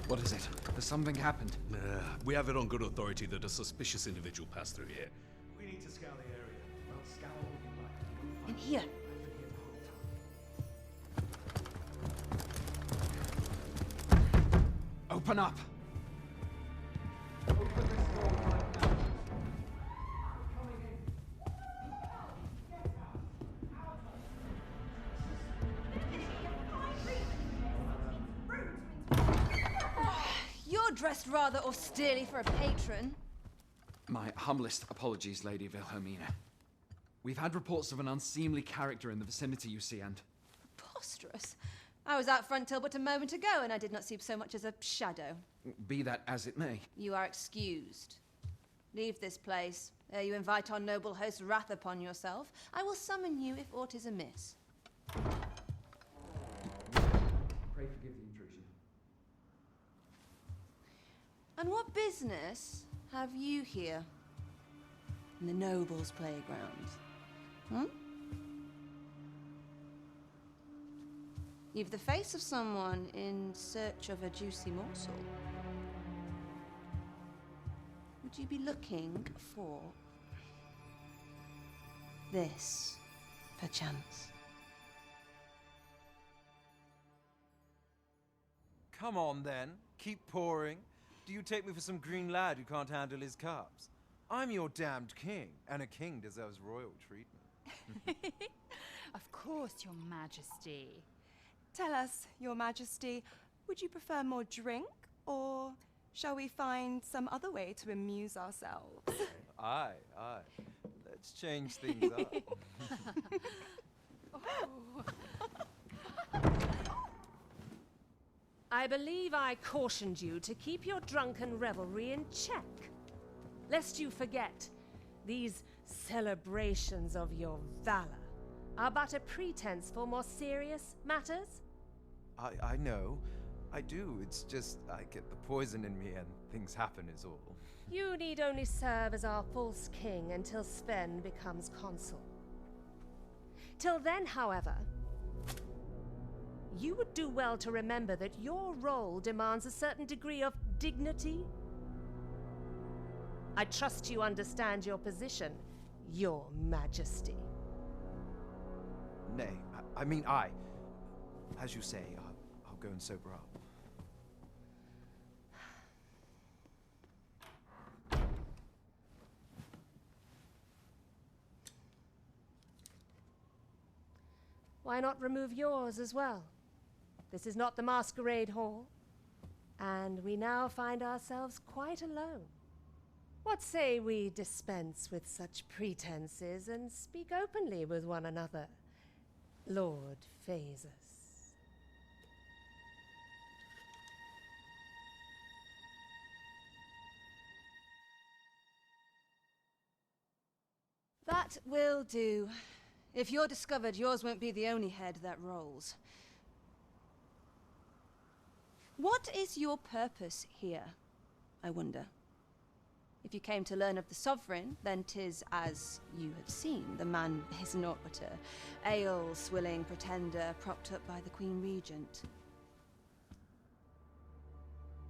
What is it? Has something happened? We have it on good authority that a suspicious individual passed through here. We need to scour the area. Well, scour all you like. In here. Open up! Open this door right now. You're dressed rather austerely for a patron. My humblest apologies, Lady Wilhelmina. We've had reports of an unseemly character in the vicinity, you see, and... Preposterous. I was out front till but a moment ago, and I did not see so much as a shadow. Be that as it may. You are excused. Leave this place, ere you invite our noble host's wrath upon yourself. I will summon you if aught is amiss. Pray forgive the intrusion. And what business have you here? In the nobles' playground? Hmm? You've the face of someone in search of a juicy morsel. Would you be looking for this, perchance? Come on, then. Keep pouring. Do you take me for some green lad who can't handle his cups? I'm your damned king, and a king deserves royal treatment. Of course, Your Majesty. Tell us, Your Majesty, would you prefer more drink, or shall we find some other way to amuse ourselves? Aye. Let's change things up. I believe I cautioned you to keep your drunken revelry in check, lest you forget these celebrations of your valor are but a pretense for more serious matters. I know. I do. It's just I get the poison in me and things happen is all. You need only serve as our false king until Sven becomes consul. Till then, however, you would do well to remember that your role demands a certain degree of dignity. I trust you understand your position, Your Majesty. Nay, I mean, as you say, I'll go and sober up. Why not remove yours as well? This is not the masquerade hall, and we now find ourselves quite alone. What say we dispense with such pretenses and speak openly with one another, Lord Phasus? That will do. If you're discovered, yours won't be the only head that rolls. What is your purpose here, I wonder? If you came to learn of the Sovereign, then 'tis as you have seen. The man is naught but a ale-swilling pretender propped up by the Queen Regent.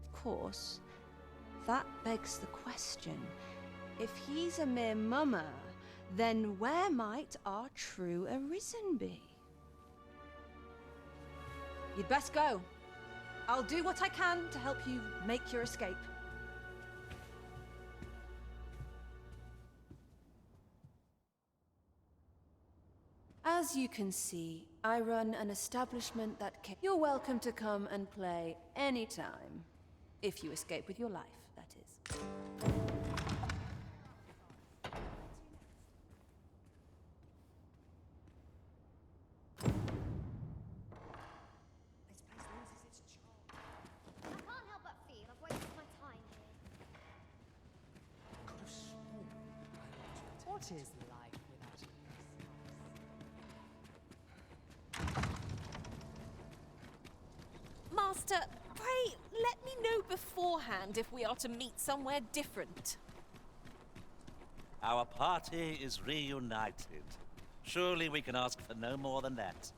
Of course, that begs the question. If he's a mere mummer, then where might our true Arisen be? You'd best go. I'll do what I can to help you make your escape. As you can see, I run an establishment that can... You're welcome to come and play anytime. If you escape with your life, that is. What is life without you? Master, pray let me know beforehand if we are to meet somewhere different. Our party is reunited. Surely we can ask for no more than that.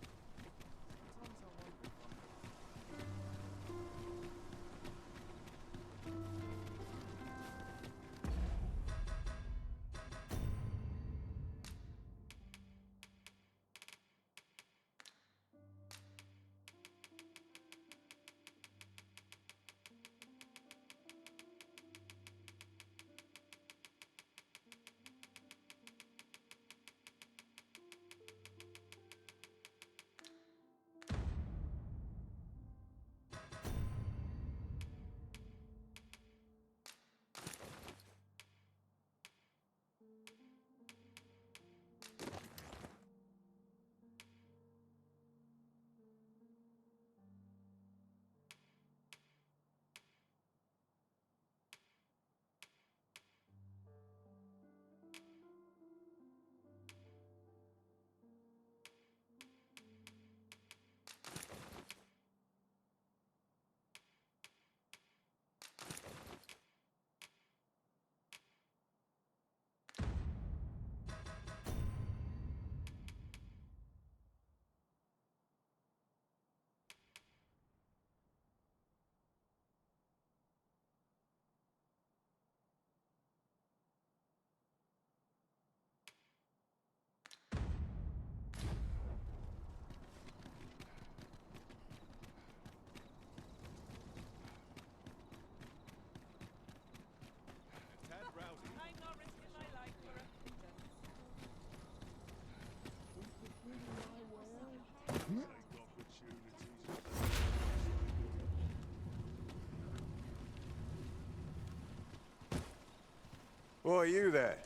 Why are you there?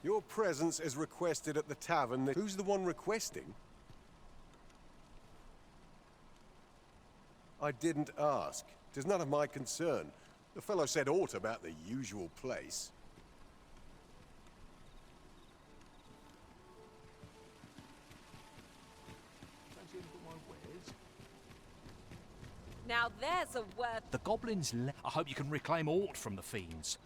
Your presence is requested at the tavern. Who's the one requesting? I didn't ask. 'Tis none of my concern. The fellow said aught about the usual place. Now there's a word. The goblins I hope you can reclaim aught from the fiends.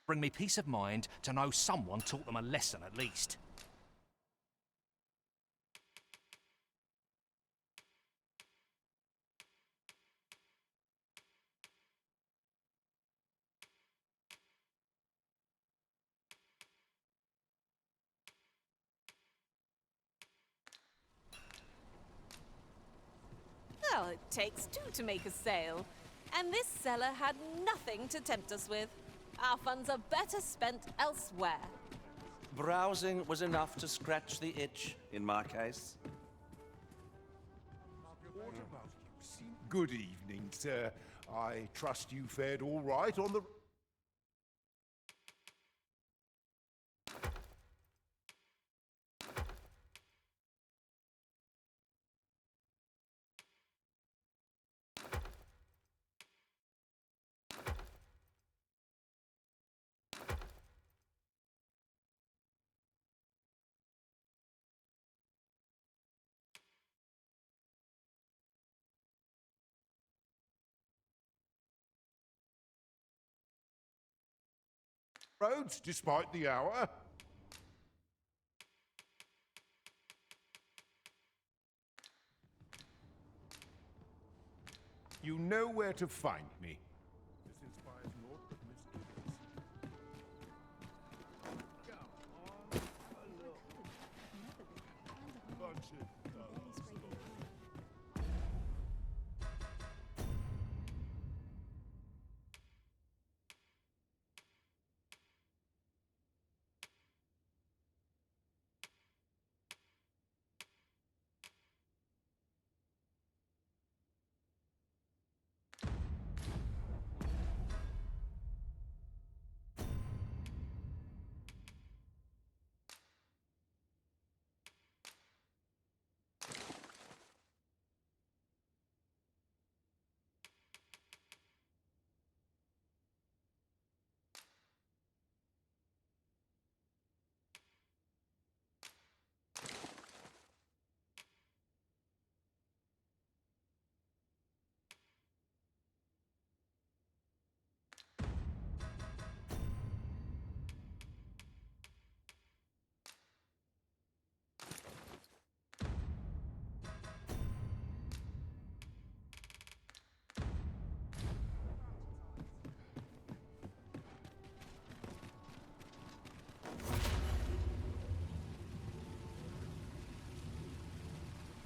Bring me peace of mind to know someone taught them a lesson at least. Well, it takes two to make a sale. And this seller had nothing to tempt us with. Our funds are better spent elsewhere. Browsing was enough to scratch the itch, in my case. Good evening, sir. I trust you fared all right on the... roads, despite the hour. You know where to find me. This inspires naught but misgivings. Come on, look. Bunch of dullards.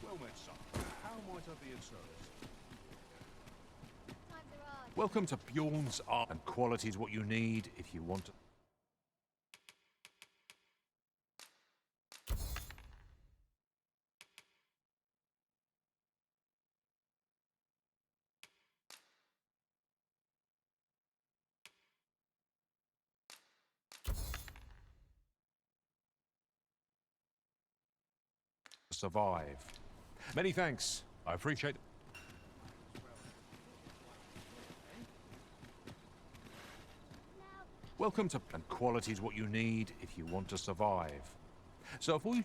Well met, son. How might I be of service? Welcome to Bjorn's Art, and quality is what you need if you want to... survive. Many thanks. I appreciate it. Welcome to... and quality is what you need if you want to survive. So if we...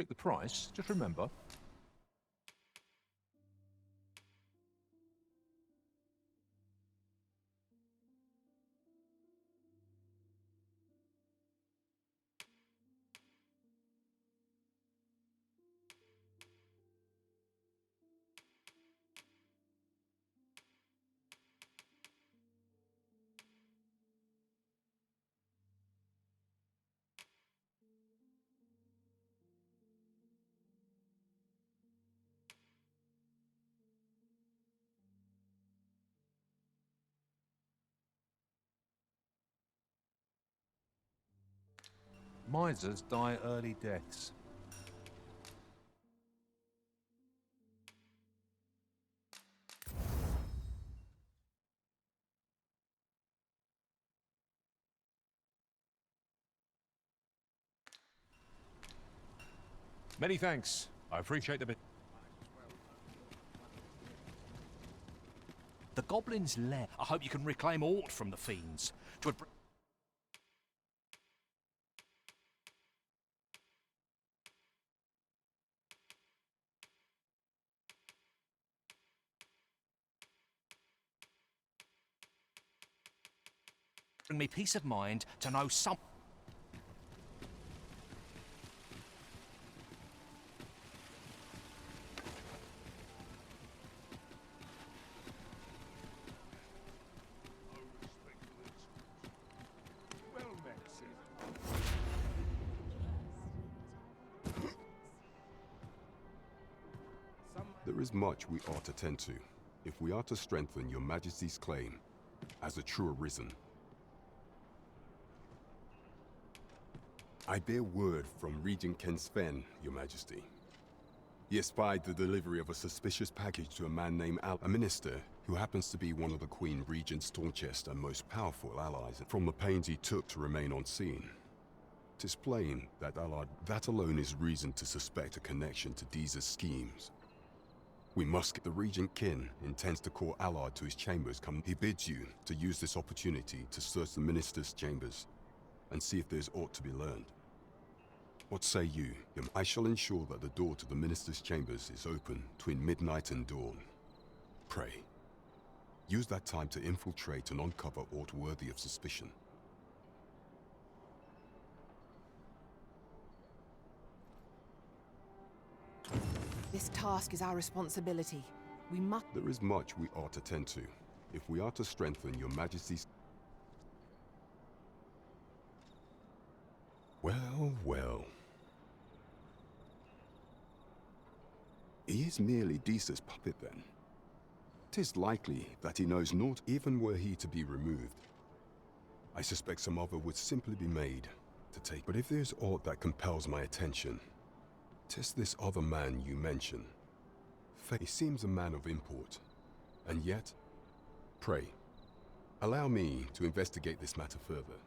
Pick the price, just remember. Misers die early deaths. Many thanks. I appreciate the bit. The Goblin's lair. I hope you can reclaim aught from the fiends. 'Twould bring me peace of mind to know some. Well met, Sid. There is much we ought to tend to, if we are to strengthen your Majesty's claim as a true arisen. I bear word from Regent Ken Sven, Your Majesty. He espied the delivery of a suspicious package to a man named a minister who happens to be one of the Queen Regent's staunchest and most powerful allies. From the pains he took to remain on scene, 'tis plain that that alone is reason to suspect a connection to Deeza's schemes. We must get the Regent Kin intends to call Allard to his chambers. He bids you to use this opportunity to search the minister's chambers and see if there's aught to be learned. What say you? I shall ensure that the door to the minister's chambers is open between midnight and dawn. Pray, use that time to infiltrate and uncover aught worthy of suspicion. This task is our responsibility. We must... There is much we ought to tend to, if we are to strengthen your Majesty's... Well, well. He is merely Deeza's puppet, then. 'Tis likely that he knows naught, even were he to be removed. I suspect some other would simply be made to take. But if there's aught that compels my attention, 'tis this other man you mention. He seems a man of import, and yet, pray, allow me to investigate this matter further.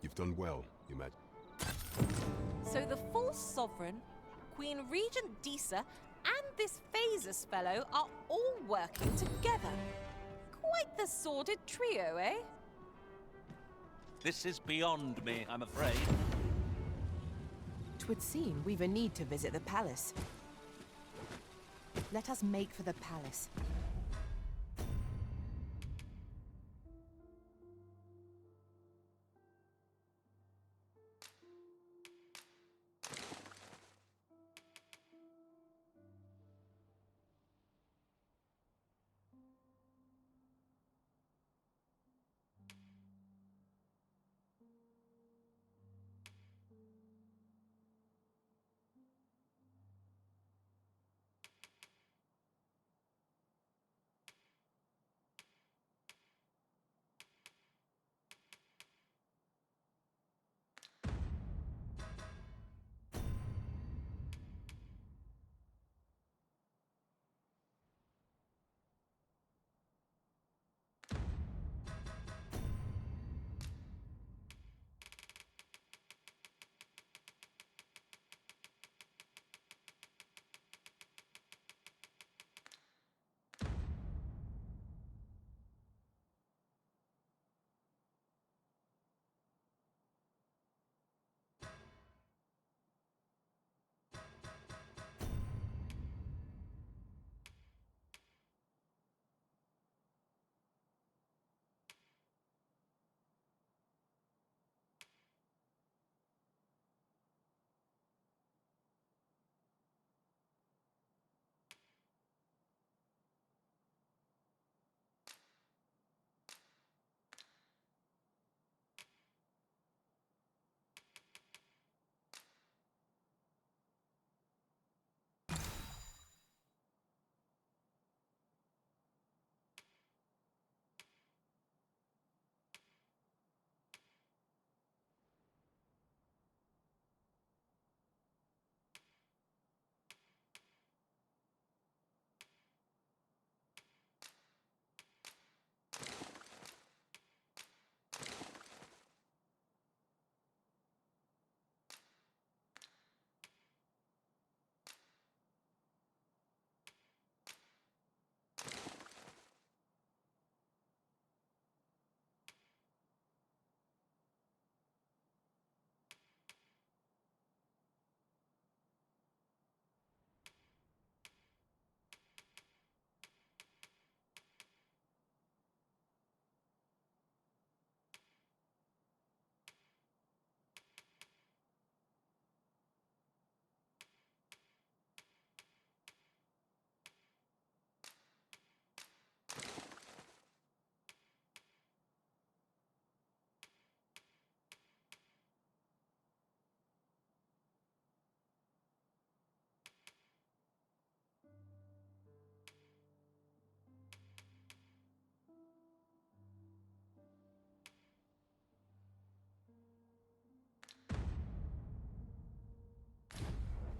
You've done well, Your Majesty. So the false sovereign, Queen Regent Deesa, and this Phases fellow are all working together. Quite the sordid trio, eh? This is beyond me, I'm afraid. 'Twould seem we've a need to visit the palace. Let us make for the palace.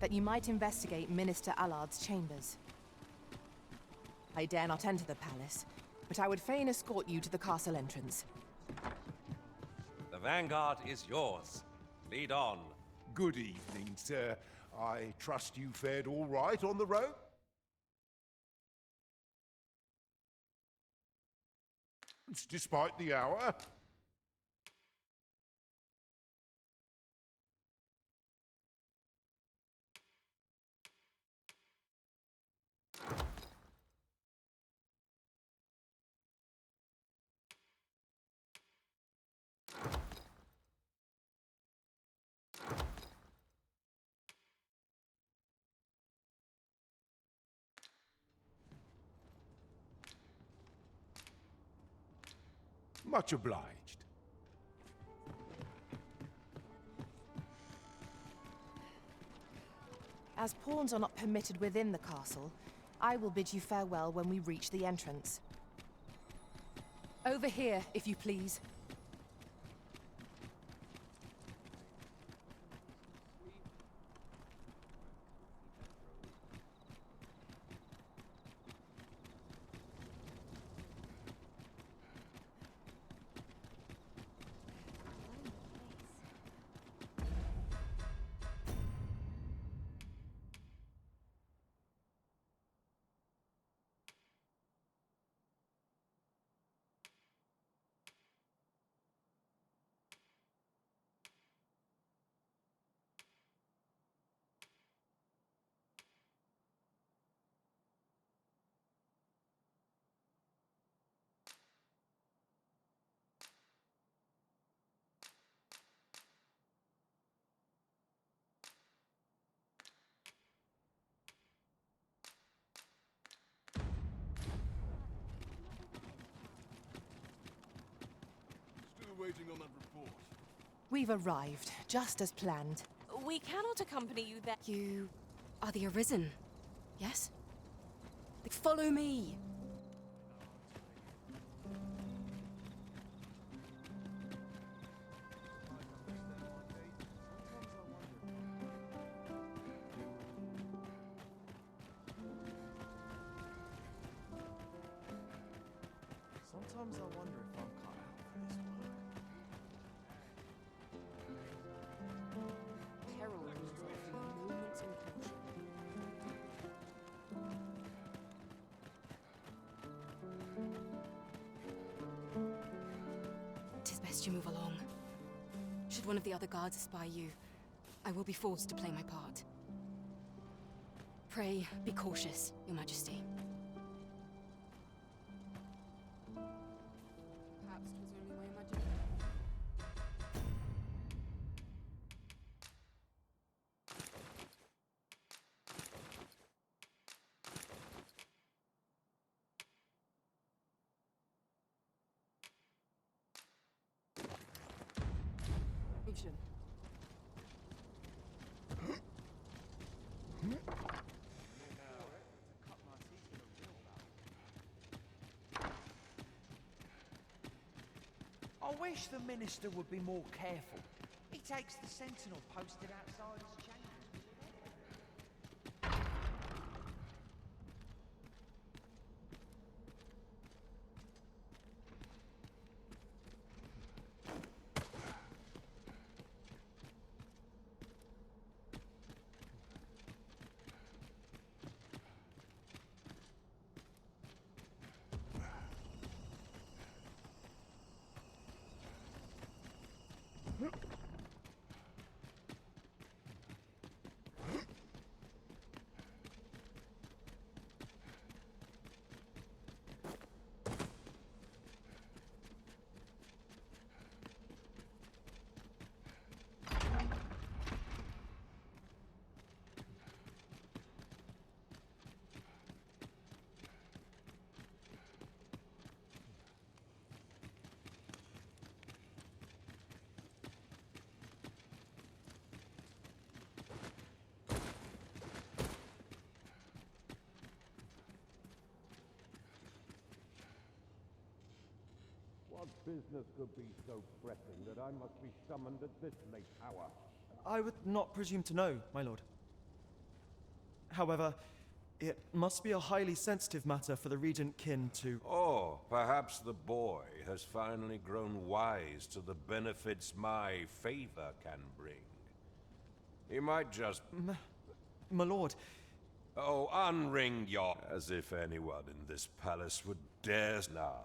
that you might investigate Minister Allard's chambers. I dare not enter the palace, but I would fain escort you to the castle entrance. The vanguard is yours. Lead on. Good evening, sir. I trust you fared all right on the road? Despite the hour? Much obliged. As pawns are not permitted within the castle, I will bid you farewell when we reach the entrance. Over here, if you please. Waiting on that report. We've arrived, just as planned. We cannot accompany you there. You are the Arisen, yes? Follow me! Sometimes I wonder if I'm cut out for this work. Peril was often a moment's incaution. Tis best you move along. Should one of the other guards espy you, I will be forced to play my part. Pray, be cautious, Your Majesty. Perhaps 'twas only my imagination. Vision. I wish the minister would be more careful. He takes the sentinel posted outside his chambers. What business could be so pressing that I must be summoned at this late hour? I would not presume to know, my lord. However, it must be a highly sensitive matter for the Regent Kin to... Or perhaps the boy has finally grown wise to the benefits my favor can bring. He might just... My lord... Oh, unring your... As if anyone in this palace would dare now.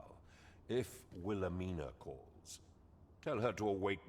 If Wilhelmina calls, tell her to await...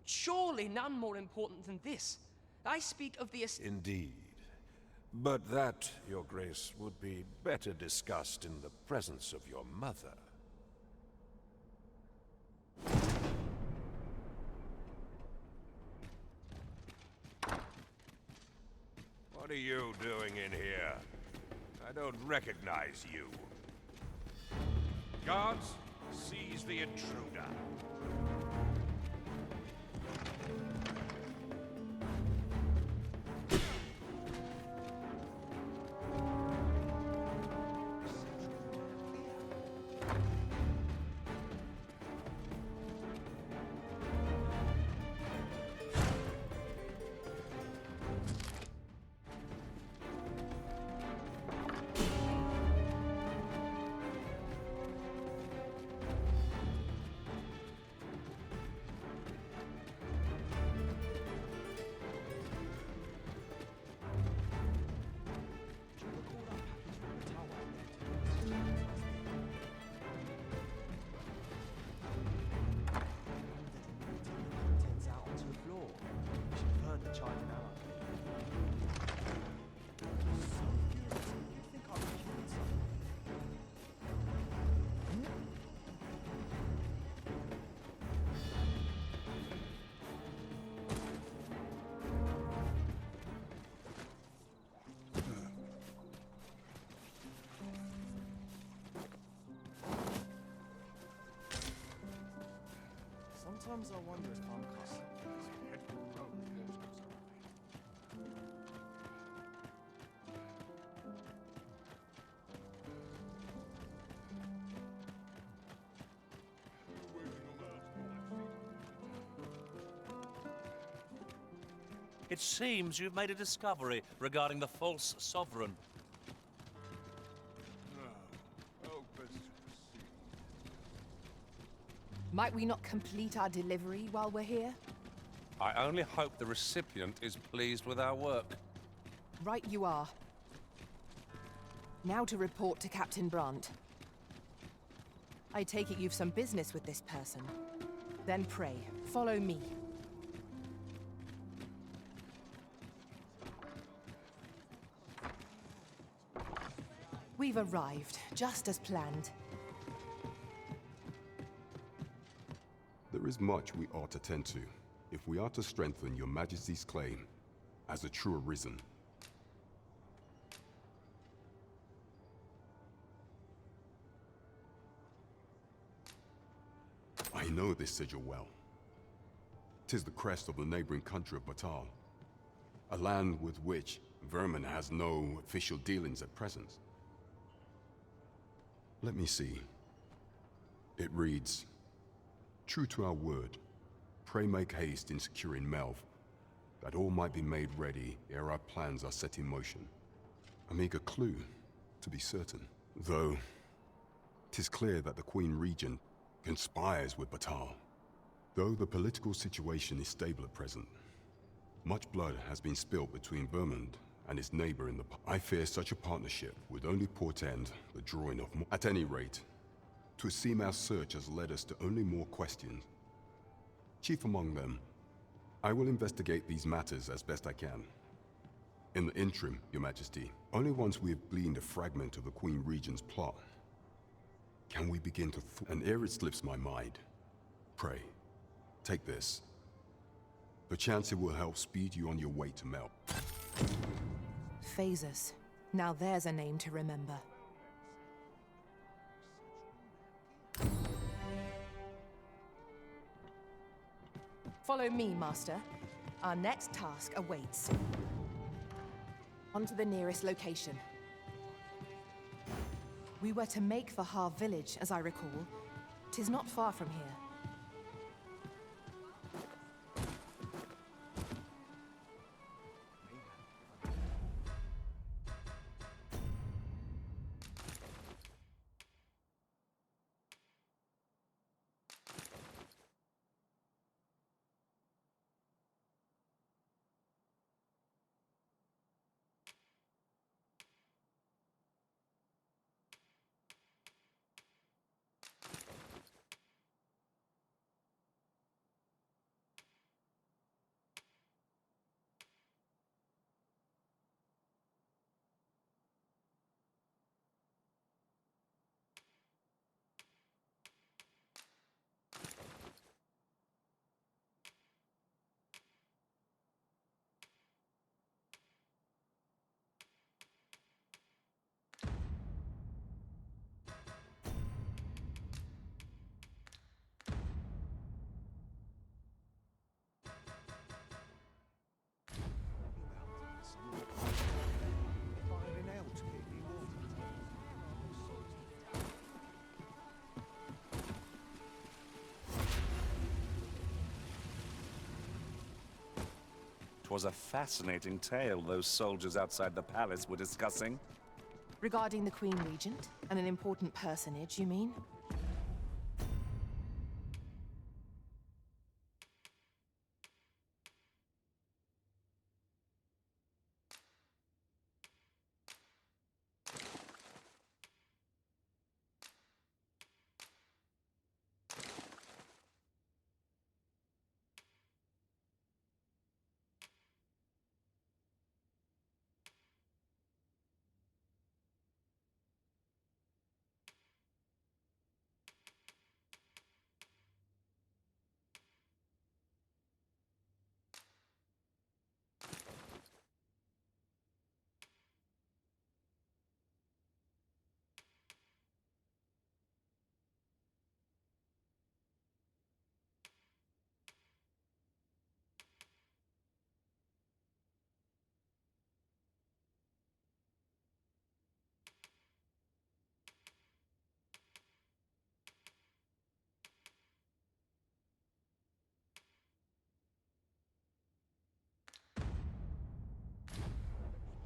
Surely none more important than this. I speak of the Indeed. But that, Your Grace, would be better discussed in the presence of your mother. What are you doing in here? I don't recognize you. Guards, seize the intruder. Sometimes I wonder if I'm cussing. It seems you've made a discovery regarding the false sovereign. Might we not complete our delivery while we're here? I only hope the recipient is pleased with our work. Right you are. Now to report to Captain Brandt. I take it you've some business with this person. Then pray, follow me. We've arrived, just as planned. There is much we ought to tend to, if we are to strengthen your Majesty's claim as a true Arisen. I know this sigil well. 'Tis the crest of the neighboring country of Batal, a land with which Vermin has no official dealings at present. Let me see. It reads, "True to our word, pray make haste in securing Melv, that all might be made ready ere our plans are set in motion." A meager clue, to be certain. Though, 'tis clear that the Queen Regent conspires with Batal. Though the political situation is stable at present, much blood has been spilt between Vermund and its neighbor in the... I fear such a partnership would only portend the drawing of more... At any rate, 'twould seem our search has led us to only more questions. Chief among them, I will investigate these matters as best I can. In the interim, Your Majesty, only once we have gleaned a fragment of the Queen Regent's plot, can we begin to... And ere it slips my mind, pray, take this. Perchance it will help speed you on your way to Mel. Phasus. Now there's a name to remember. Follow me, Master. Our next task awaits. On to the nearest location. We were to make for Har village, as I recall. 'Tis not far from here. 'Twas a fascinating tale those soldiers outside the palace were discussing. Regarding the Queen Regent and an important personage, you mean?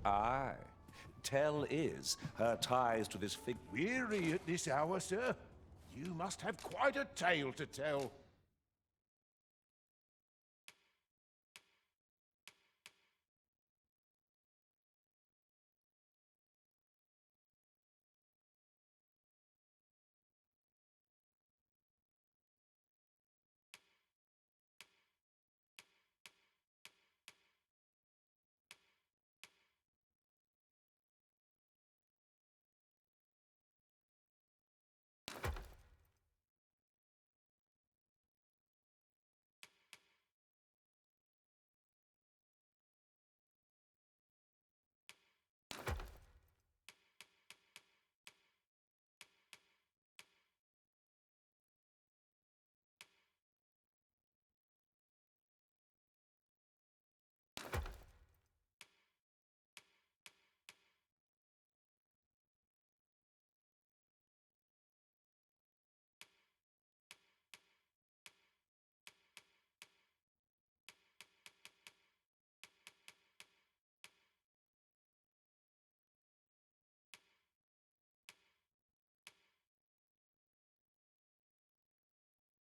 Aye. Tell is her ties to this fig... Weary at this hour, sir? You must have quite a tale to tell.